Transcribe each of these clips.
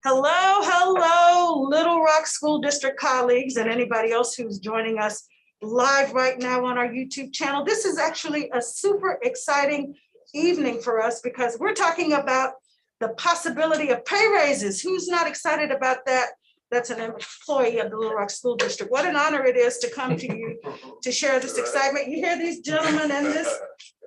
Hello, Little Rock School District colleagues and anybody else who's joining us live right now on our YouTube channel. This is actually a super exciting evening for us because we're talking about the possibility of pay raises. Who's not excited about that? That's an employee of the Little Rock School District. What an honor it is to come to you to share this excitement. You hear these gentlemen and this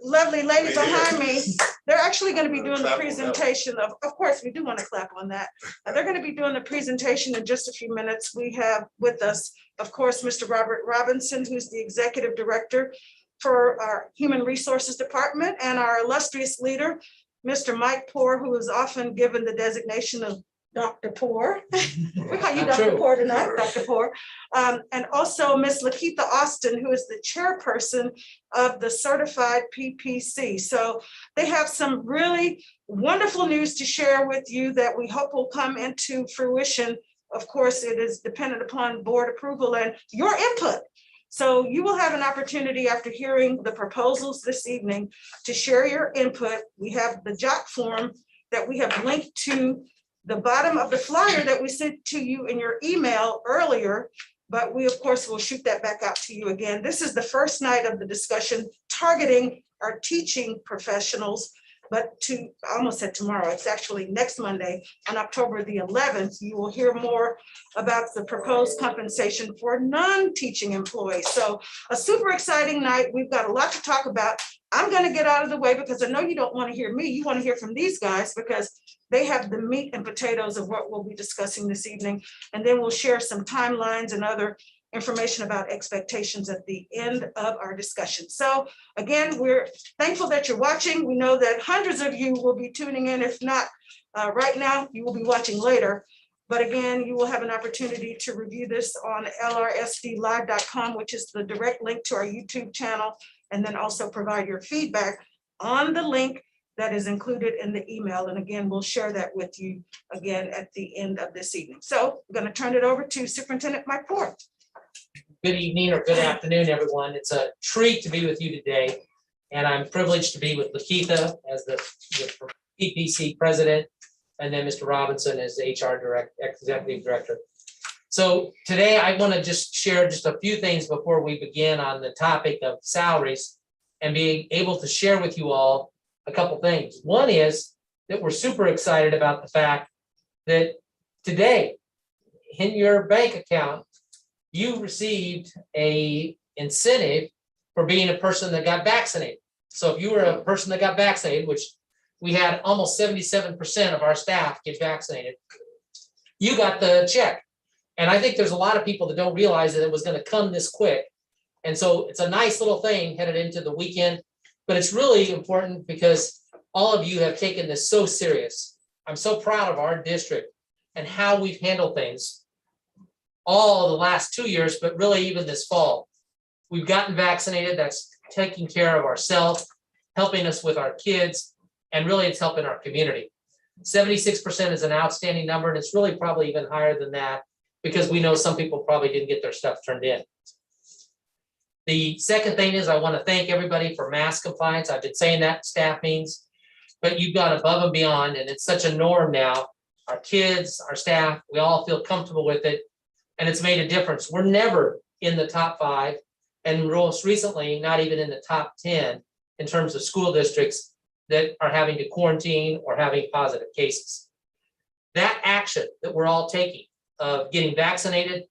lovely lady behind me. They're actually going to be doing the presentation of course, we do want to clap on that. They're going to be doing the presentation in just a few minutes. We have with us, of course, Mr. Robert Robinson, who's the Executive Director for our Human Resources Department, and our illustrious leader, Mr. Mike Poor, who is often given the designation of Dr. Poor. We call you Dr. Poor tonight, Dr. Poor. And also Ms. Lakeitha Austin, who is the chairperson of the Certified PPC. So they have some really wonderful news to share with you that we hope will come into fruition. Of course, it is dependent upon board approval and your input. So you will have an opportunity after hearing the proposals this evening to share your input. We have the JOC form that we have linked to the bottom of the flyer that we sent to you in your email earlier, but we of course will shoot that back out to you again. This is the first night of the discussion targeting our teaching professionals, but I almost said tomorrow, it's actually next Monday on October the 11th, you will hear more about the proposed compensation for non-teaching employees. So a super exciting night. We've got a lot to talk about. I'm going to get out of the way because I know you don't want to hear me. You want to hear from these guys because they have the meat and potatoes of what we'll be discussing this evening. And then we'll share some timelines and other information about expectations at the end of our discussion. So again, we're thankful that you're watching. We know that hundreds of you will be tuning in. If not right now, you will be watching later. But again, you will have an opportunity to review this on LRSDlive.com, which is the direct link to our YouTube channel, and then also provide your feedback on the link that is included in the email. And again, we'll share that with you again at the end of this evening. So I'm going to turn it over to Superintendent Mike Poor. Good evening or good afternoon, everyone. It's a treat to be with you today. And I'm privileged to be with Lakeitha as the PPC president, and then Mr. Robinson as the executive director. So today I want to just share just a few things before we begin on the topic of salaries and being able to share with you all a couple things. One is that we're super excited about the fact that today in your bank account, you received a incentive for being a person that got vaccinated. So if you were a person that got vaccinated, which we had almost 77% of our staff get vaccinated, you got the check. And I think there's a lot of people that don't realize that it was going to come this quick. And so it's a nice little thing headed into the weekend, but it's really important because all of you have taken this so serious. I'm so proud of our district and how we've handled things all the last 2 years, but really even this fall. We've gotten vaccinated. That's taking care of ourselves, helping us with our kids, and really it's helping our community. 76% is an outstanding number, and it's really probably even higher than that because we know some people probably didn't get their stuff turned in. The second thing is I want to thank everybody for mask compliance. I've been saying that in staff meetings, but you've gone above and beyond, and it's such a norm now. Our kids, our staff, we all feel comfortable with it, and it's made a difference. We're never in the top 5, and most recently, not even in the top 10 in terms of school districts that are having to quarantine or having positive cases. That action that we're all taking of getting vaccinated,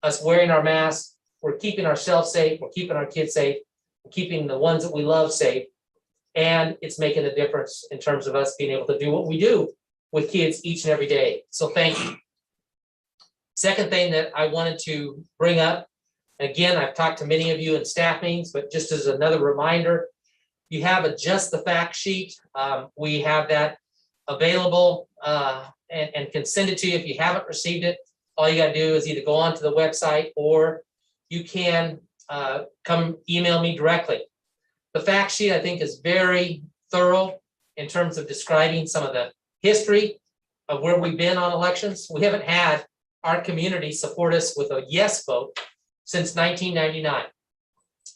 us wearing our masks, we're keeping ourselves safe, we're keeping our kids safe, we're keeping the ones that we love safe, and it's making a difference in terms of us being able to do what we do with kids each and every day. So thank you. Second thing that I wanted to bring up, again, I've talked to many of you in staff meetings, but just as another reminder, you have a Just the Fact sheet. We have that available and can send it to you if you haven't received it. All you got to do is either go onto the website or you can come email me directly. The fact sheet, I think, is very thorough in terms of describing some of the history of where we've been on elections. We haven't had our community support us with a yes vote since 1999.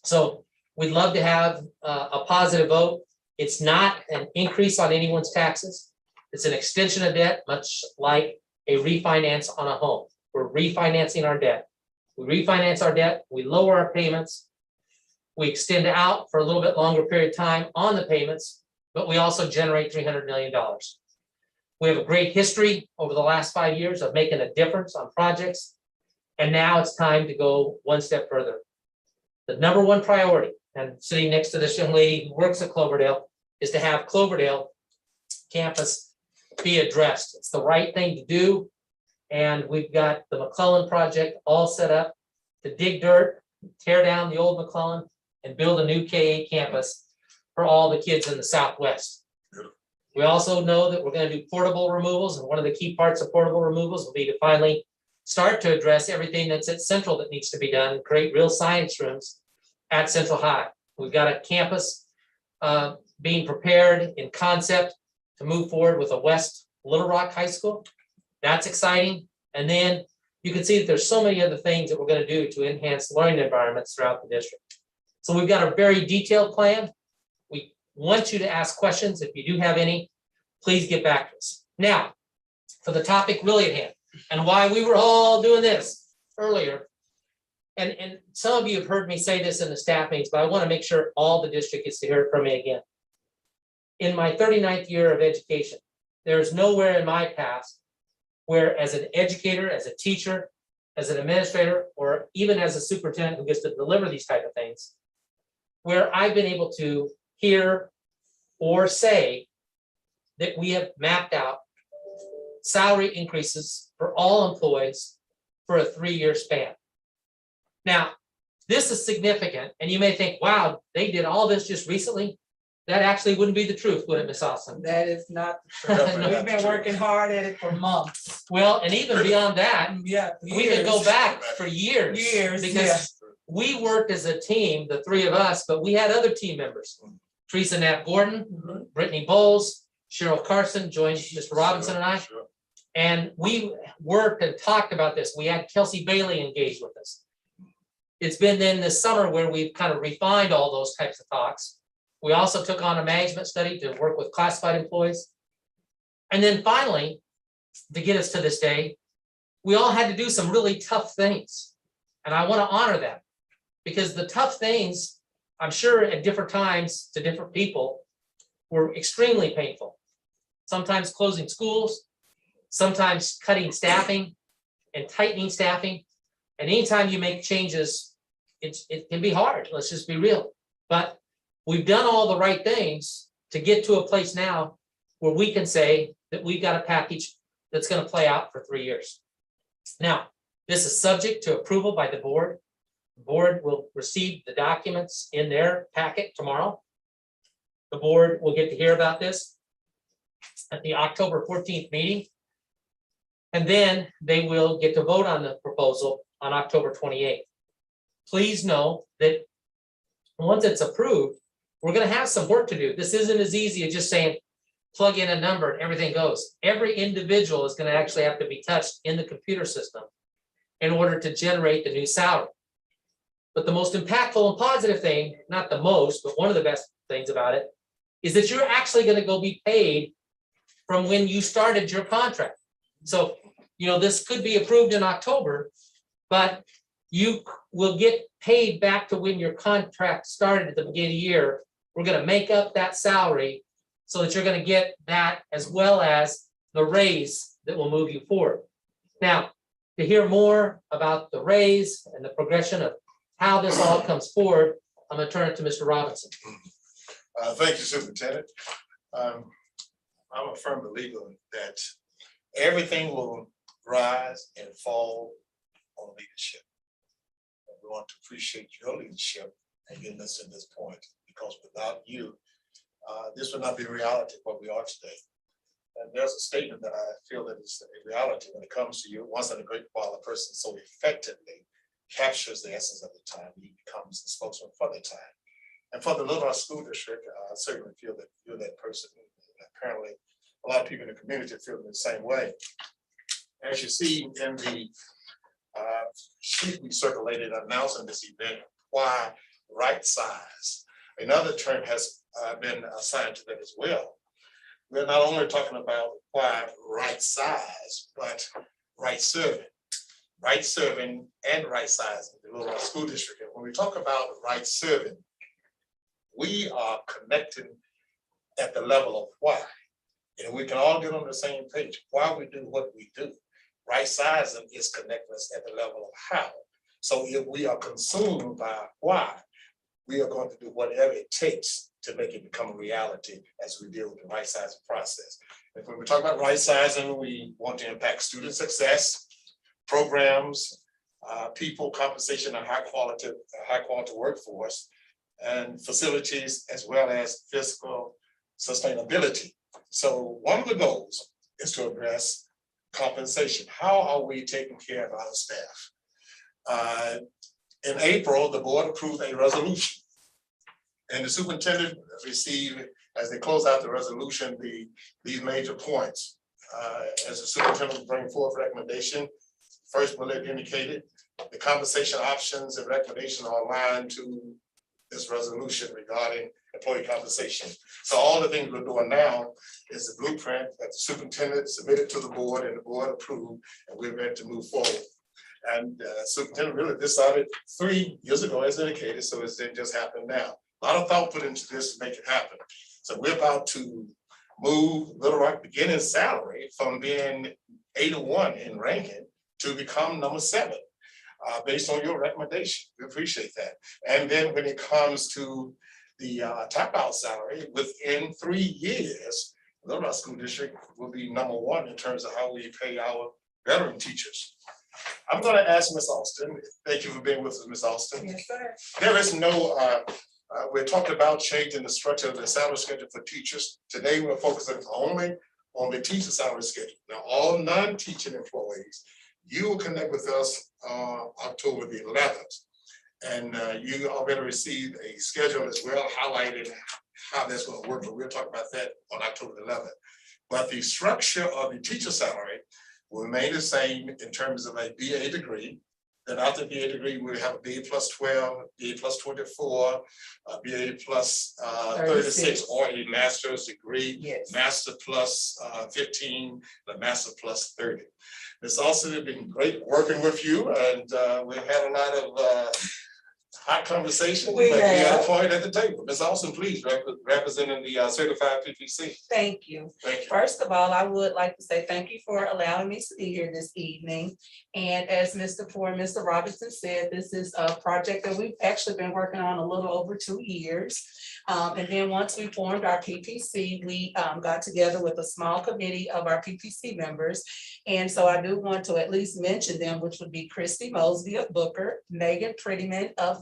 So we'd love to have a positive vote. It's not an increase on anyone's taxes. It's an extension of debt, much like a refinance on a home. We're refinancing our debt. We refinance our debt, we lower our payments, we extend out for a little bit longer period of time on the payments, but we also generate $300 million. We have a great history over the last 5 years of making a difference on projects. And now it's time to go one step further. The number one priority, and sitting next to this young lady who works at Cloverdale, is to have Cloverdale campus be addressed. It's the right thing to do. And we've got the McClellan project all set up to dig dirt, tear down the old McClellan, and build a new KA campus for all the kids in the Southwest. We also know that we're going to do portable removals, and one of the key parts of portable removals will be to finally start to address everything that's at Central that needs to be done and create real science rooms at Central High. We've got a campus being prepared in concept to move forward with a West Little Rock High School. That's exciting. And then you can see that there's so many other things that we're going to do to enhance learning environments throughout the district. So we've got a very detailed plan. We want you to ask questions. If you do have any, please get back to us. Now, for the topic really at hand and why we were all doing this earlier. And some of you have heard me say this in the staff meetings, but I want to make sure all the district gets to hear it from me again. In my 39th year of education, there's nowhere in my past where as an educator, as a teacher, as an administrator, or even as a superintendent who gets to deliver these type of things, where I've been able to hear or say that we have mapped out salary increases for all employees for a 3-year span. Now, this is significant, and you may think, wow, they did all this just recently. That actually wouldn't be the truth, would it, Ms. Austin? That is not the truth. No. We've been working hard at it for months. Well, and even beyond that, Yeah. we could go back for years. Years, Because yeah. we worked as a team, the three of us, but we had other team members. Teresa Knapp Gordon, Brittany Bowles, Cheryl Carson joined Mr. Robinson and I. And we worked and talked about this. We had Kelsey Bailey engaged with us. It's been then this summer where we've kind of refined all those types of talks. We also took on a management study to work with classified employees. And then finally, to get us to this day, we all had to do some really tough things. And I want to honor that because the tough things, I'm sure at different times to different people, were extremely painful. Sometimes closing schools, sometimes cutting staffing and tightening staffing. And anytime you make changes, it can be hard. Let's just be real. But we've done all the right things to get to a place now where we can say that we've got a package that's going to play out for 3 years. Now, this is subject to approval by the board. The board will receive the documents in their packet tomorrow. The board will get to hear about this at the October 14th meeting. And then they will get to vote on the proposal on October 28th. Please know that once it's approved, we're going to have some work to do. This isn't as easy as just saying, plug in a number and everything goes. Every individual is going to actually have to be touched in the computer system in order to generate the new salary. But the most impactful and positive thing, not the most, but one of the best things about it, is that you're actually going to go be paid from when you started your contract. So, this could be approved in October, but you will get paid back to when your contract started at the beginning of the year. We're going to make up that salary so that you're going to get that as well as the raise that will move you forward. Now, to hear more about the raise and the progression of how this all comes forward, I'm going to turn it to Mr. Robinson. Thank you, Superintendent. I'm a firm believer that everything will rise and fall on leadership. And we want to appreciate your leadership and getting us to this point, because without you, this would not be reality what we are today. And there's a statement that I feel that is a reality when it comes to you. Once in a great while, a person so effectively captures the essence of the time, he becomes the spokesman for the time. And for the Little Rock School District, I certainly feel that you're that person. And apparently, a lot of people in the community feel the same way. As you see in the sheet we circulated announcing this event, why right size? Another term has been assigned to that as well. we're not only talking about why right size, but right serving. Right serving and right sizing, the Little Rock School District. And when we talk about right serving, we are connecting at the level of why. And we can all get on the same page, why we do what we do. Right sizing is connecting us at the level of how. So if we are consumed by why, we are going to do whatever it takes to make it become a reality as we deal with the right sizing process. And when we talk about right sizing, we want to impact student success, programs, people, compensation, and high quality workforce, and facilities, as well as fiscal sustainability. So one of the goals is to address compensation. How are we taking care of our staff? In April, the board approved a resolution, and the superintendent received, as they close out the resolution, these major points. As the superintendent will bring forth recommendation, first bullet indicated, the compensation options and recommendations are aligned to this resolution regarding employee compensation. So all the things we're doing now is the blueprint that the superintendent submitted to the board and the board approved, and we're ready to move forward. And superintendent really decided 3 years ago, as indicated, so it didn't just happen now. A lot of thought put into this to make it happen. So we're about to move Little Rock beginning salary from being 81 in ranking to become number 7, based on your recommendation. We appreciate that. And then when it comes to the top out salary, within 3 years, Little Rock School District will be number 1 in terms of how we pay our veteran teachers. I'm going to ask Ms. Austin. Thank you for being with us, Ms. Austin. Yes, sir. There is no, we're talking about changing the structure of the salary schedule for teachers. Today, we're focusing only on the teacher salary schedule. Now, all non-teaching employees, you will connect with us October the 11th. And you already received a schedule as well, highlighting how that's going to work, but we'll talk about that on October the 11th. But the structure of the teacher salary will remain the same in terms of a BA degree. Then after BA degree, we have a BA plus 12, BA plus 24, BA plus 36, or a master's degree, Yes. master plus 15, the master plus 30. It's also been great working with you, and we've had a lot of hot conversation. We but we had a have. point at the table. Ms. Austin, please, representing the certified PPC. Thank you. Thank you. First of all, I would like to say thank you for allowing me to be here this evening. And as Mr. Robinson said, this is a project that we've actually been working on a little over 2 years. And then once we formed our PPC, we got together with a small committee of our PPC members. And so I do want to at least mention them, which would be Christy Mosby of Booker, Megan Prettyman of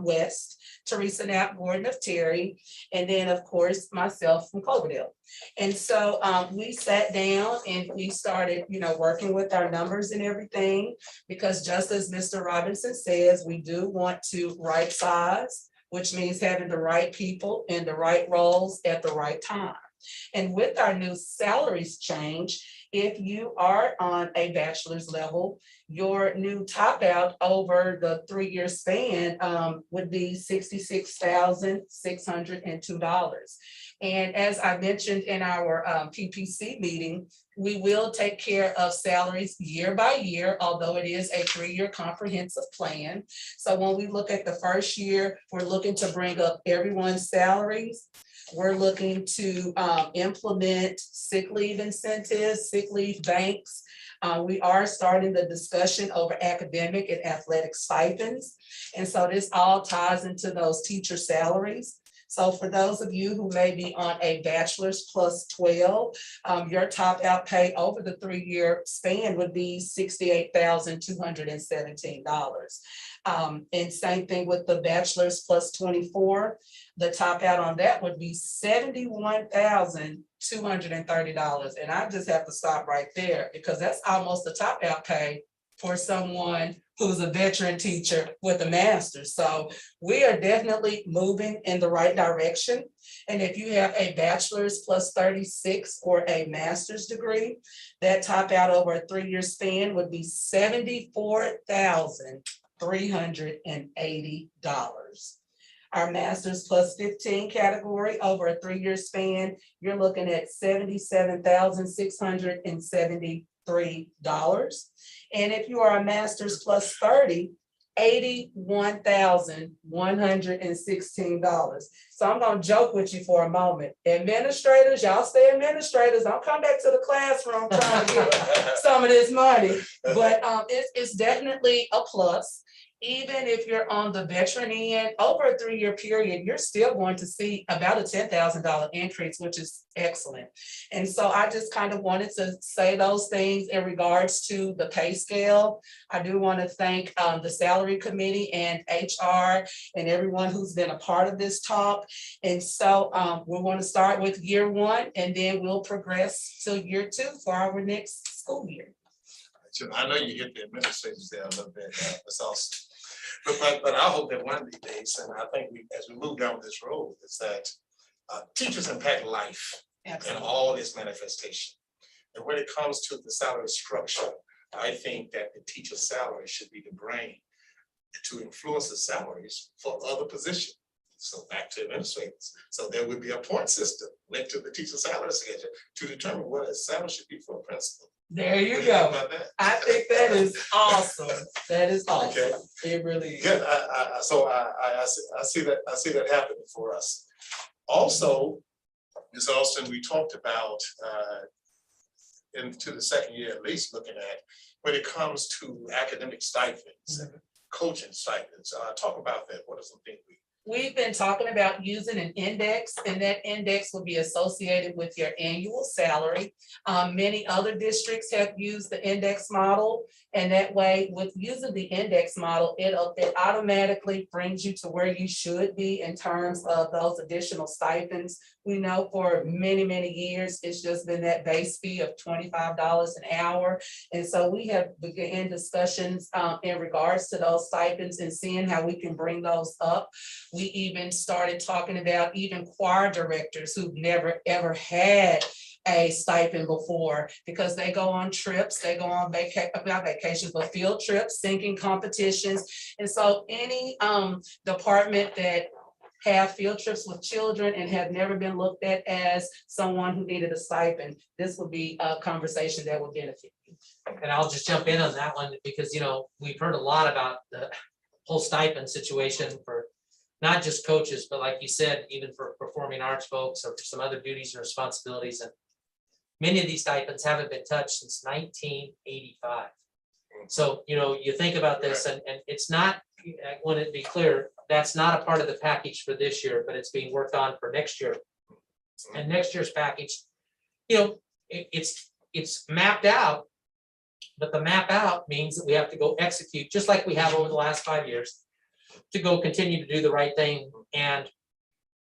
West, Teresa Knapp Gordon of Terry, and then of course myself from Cloverdale. And so we sat down and we started, working with our numbers and everything, because just as Mr. Robinson says, we do want to right size, which means having the right people in the right roles at the right time. And with our new salaries change, if you are on a bachelor's level, your new top out over the 3-year span would be $66,602. And as I mentioned in our PPC meeting, we will take care of salaries year by year, although it is a 3-year comprehensive plan. So when we look at the first year, we're looking to bring up everyone's salaries. We're looking to implement sick leave incentives, sick leave banks. We are starting the discussion over academic and athletic stipends. And so this all ties into those teacher salaries. So for those of you who may be on a bachelor's plus 12, your top out pay over the 3-year span would be $68,217. And same thing with the bachelor's plus 24, the top out on that would be $71,230. And I just have to stop right there, because that's almost the top out pay for someone who's a veteran teacher with a master's. So we are definitely moving in the right direction. And if you have a bachelor's plus 36 or a master's degree, that top out over a 3-year span would be $74,380. Our Masters plus 15 category over a 3-year span, you're looking at $77,673. And if you are a Masters plus 30, $81,116. So I'm gonna joke with you for a moment. Administrators, y'all stay administrators. Don't come back to the classroom trying to get some of this money. But it's definitely a plus. Even if you're on the veteran end, over a 3-year period, you're still going to see about a $10,000 increase, which is excellent. And so I just kind of wanted to say those things in regards to the pay scale. I do want to thank the salary committee and HR and everyone who's been a part of this talk. And so we're going to start with year 1 and then we'll progress to year 2 for our next school year. I know you hit the administrators there a little bit, Ms. Austin. But I hope that one of these days, and I think as we move down this road, is that teachers impact life in all its manifestation. And when it comes to the salary structure, I think that the teacher's salary should be the brain to influence the salaries for other positions. So back to administrators. So there would be a point system linked to the teacher salary schedule to determine what a salary should be for a principal. There you go. I think that is awesome. That is awesome. Okay. It really is. Good. I see that happening for us. Also, Ms. Austin, we talked about into the second year at least, looking at when it comes to academic stipends and coaching stipends. Talk about that. What are some things We've been talking about using an index, and that index will be associated with your annual salary. Many other districts have used the index model, and that way with using the index model, it automatically brings you to where you should be in terms of those additional stipends. We know for many, many years, it's just been that base fee of $25 an hour. And so we have begun discussions in regards to those stipends and seeing how we can bring those up. We even started talking about even choir directors who've never ever had a stipend before, because they go on trips, they go on not vacations, but field trips, singing competitions. And so any department that have field trips with children and have never been looked at as someone who needed a stipend, this would be a conversation that would benefit you. And I'll just jump in on that one because, you know, we've heard a lot about the whole stipend situation for not just coaches, but like you said, even for performing arts folks or for some other duties and responsibilities. And many of these stipends haven't been touched since 1985. So, you know, you think about this and it's not, I want to be clear, that's not a part of the package for this year, but it's being worked on for next year. And next year's package, you know, it's mapped out, but the map out means that we have to go execute, just like we have over the last 5 years, to go continue to do the right thing. And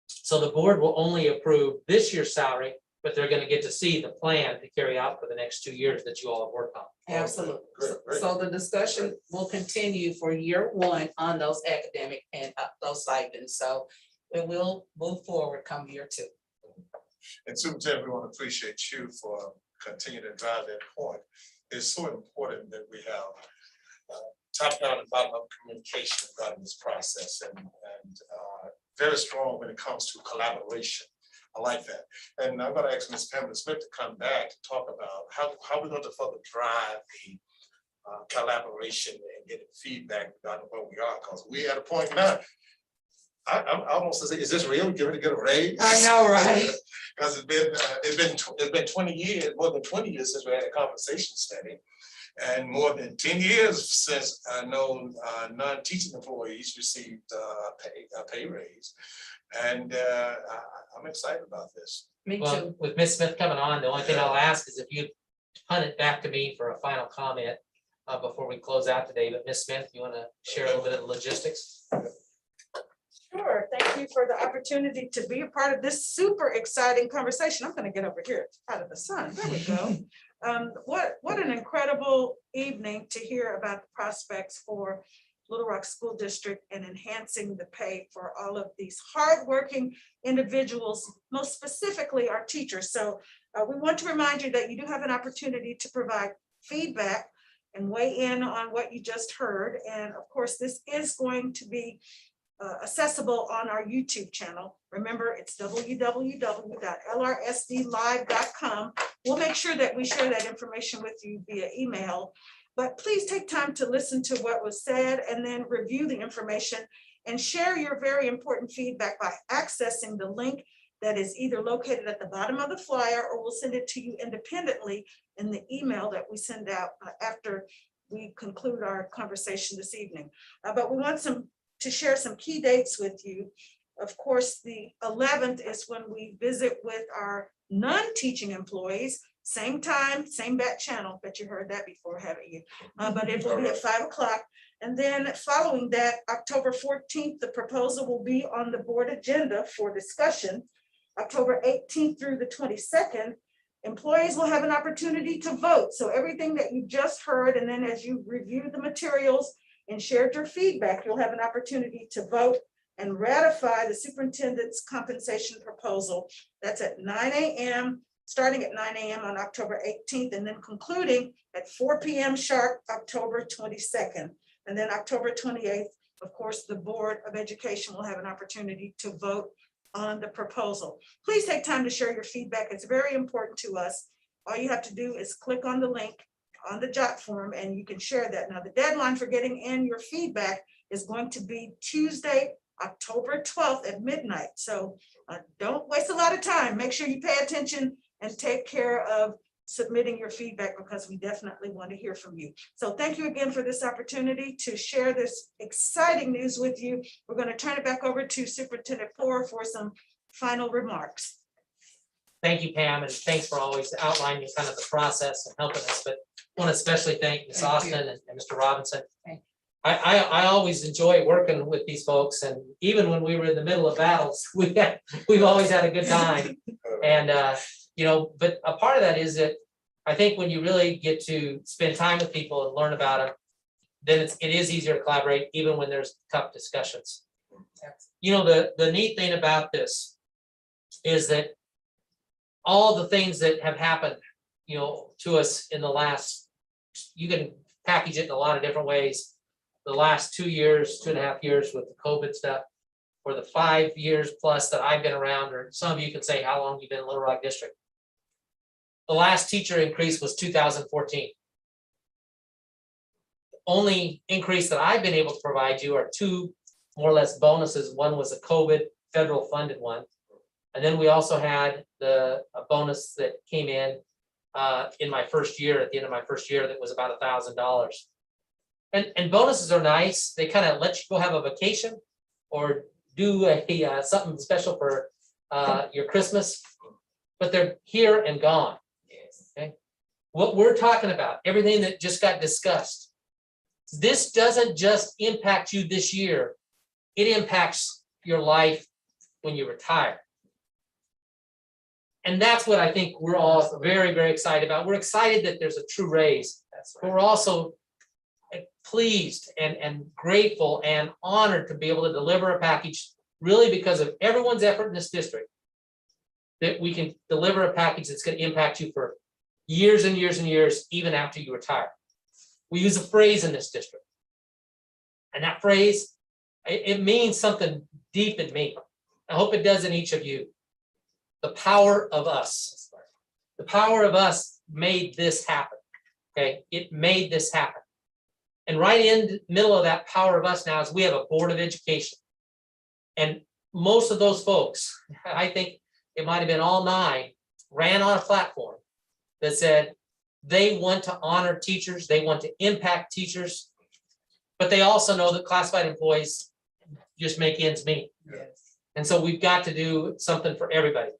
so the board will only approve this year's salary, but they're going to get to see the plan to carry out for the next 2 years that you all have worked on. Absolutely. Great. So the discussion will continue for year 1 on those academic and those stipends. So it will move forward come year 2. And Superintendent, we want to appreciate you for continuing to drive that point. It's so important that we have top down and bottom up communication regarding this process, and very strong when it comes to collaboration. I like that. And I'm going to ask Ms. Pamela Smith to come back to talk about how we're going to further drive the collaboration and get feedback regarding where we are, because we're at a point now. I'm almost saying, is this real? Give it a good raise. I know, right? Because it's been 20 years, more than 20 years since we had a compensation study, and more than 10 years since I know non-teaching employees received a pay raise, and I'm excited about this. Me Well, too. with Ms. Smith coming on, the only thing I'll ask is if you punt it back to me for a final comment before we close out today. But Ms. Smith, you want to share a little bit of the logistics? Sure, thank you for the opportunity to be a part of this super exciting conversation. I'm gonna get over here out of the sun, there we go. What an incredible evening to hear about the prospects for Little Rock School District and enhancing the pay for all of these hardworking individuals, most specifically our teachers. So we want to remind you that you do have an opportunity to provide feedback and weigh in on what you just heard. And of course, this is going to be accessible on our YouTube channel. Remember, it's www.lrsdlive.com. We'll make sure that we share that information with you via email. But please take time to listen to what was said and then review the information and share your very important feedback by accessing the link that is either located at the bottom of the flyer, or we'll send it to you independently in the email that we send out after we conclude our conversation this evening. But we want to share some key dates with you. Of course, the 11th is when we visit with our non-teaching employees. Same time, same bat channel. Bet you heard that before, haven't you? But it will be at 5 o'clock. And then following that, October 14th, the proposal will be on the board agenda for discussion. October 18th through the 22nd, employees will have an opportunity to vote. So everything that you just heard, and then as you reviewed the materials and shared your feedback, you'll have an opportunity to vote and ratify the superintendent's compensation proposal. That's at 9 a.m., starting at 9 a.m. on October 18th, and then concluding at 4 p.m. sharp, October 22nd. And then October 28th, of course, the Board of Education will have an opportunity to vote on the proposal. Please take time to share your feedback. It's very important to us. All you have to do is click on the link on the jot form and you can share that. Now, the deadline for getting in your feedback is going to be Tuesday, October 12th at midnight. So don't waste a lot of time. Make sure you pay attention and take care of submitting your feedback, because we definitely want to hear from you. So thank you again for this opportunity to share this exciting news with you. We're going to turn it back over to Superintendent Poor for some final remarks. Thank you, Pam, and thanks for always outlining kind of the process and helping us. But I want to especially thank Ms. Austin and Mr. Robinson. I always enjoy working with these folks, and even when we were in the middle of battles, we've always had a good time. And but a part of that is that I think when you really get to spend time with people and learn about them, then it is easier to collaborate, even when there's tough discussions. The neat thing about this is that all the things that have happened, to us in the last, you can package it in a lot of different ways. The last 2 years, 2.5 years with the COVID stuff, or the 5 years plus that I've been around, or some of you can say how long you've been in Little Rock District. The last teacher increase was 2014. The only increase that I've been able to provide you are 2 more or less bonuses. One was a COVID federal funded one. And then we also had a bonus that came in my first year, at the end of my first year, that was about $1,000. And bonuses are nice. They kind of let you go have a vacation or do something special for your Christmas, but they're here and gone. Okay. What we're talking about, everything that just got discussed, this doesn't just impact you this year. It impacts your life when you retire. And that's what I think we're all very, very excited about. We're excited that there's a true raise, but we're also pleased and grateful and honored to be able to deliver a package, really because of everyone's effort in this district, that we can deliver a package that's going to impact you for years and years and years, even after you retire. We use a phrase in this district, and that phrase, it means something deep in me. I hope it does in each of you. The power of us. The power of us made this happen. Okay, it made this happen. And right in the middle of that power of us now is we have a Board of Education. And most of those folks, I think it might have been all 9, ran on a platform that said they want to honor teachers, they want to impact teachers, but they also know that classified employees just make ends meet. Yes. And so we've got to do something for everybody.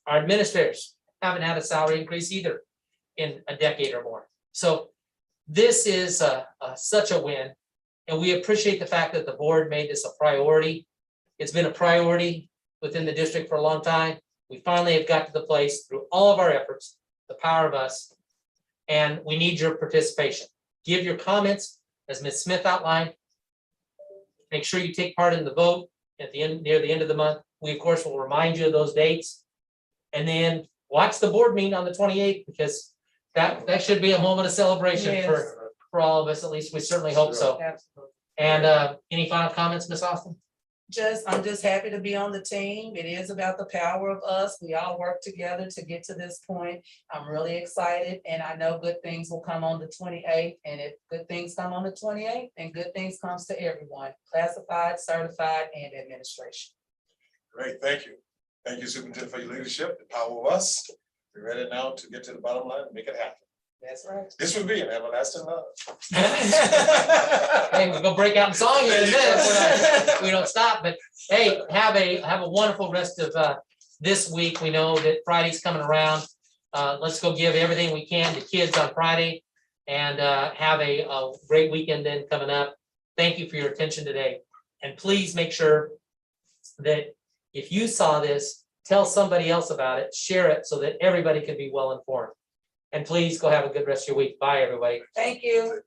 Our administrators haven't had a salary increase either in a decade or more. So this is such a win, and we appreciate the fact that the board made this a priority. It's been a priority within the district for a long time. We finally have got to the place through all of our efforts, the power of us, and we need your participation. Give your comments, as Ms. Smith outlined. Make sure you take part in the vote at the end, near the end of the month. We, of course, will remind you of those dates. And then watch the board meeting on the 28th, because that should be a moment of celebration. Yes. for all of us, at least we certainly hope so. Absolutely. And any final comments, Ms. Austin? I'm just happy to be on the team. It is about the power of us. We all work together to get to this point. I'm really excited and I know good things will come on the 28th. And if good things come on the 28th, then good things comes to everyone, classified, certified, and administration. Great, thank you. Thank you, Superintendent, for your leadership, the power of us. We're ready now to get to the bottom line and make it happen. That's right. This would be an everlasting love. Hey, we're gonna break out in song here in a minute. If we're not- we don't stop, but hey, have a wonderful rest of this week. We know that Friday's coming around. Let's go give everything we can to kids on Friday and have a great weekend then coming up. Thank you for your attention today. And please make sure that if you saw this, tell somebody else about it, share it so that everybody can be well informed. And please go have a good rest of your week. Bye, everybody. Thank you.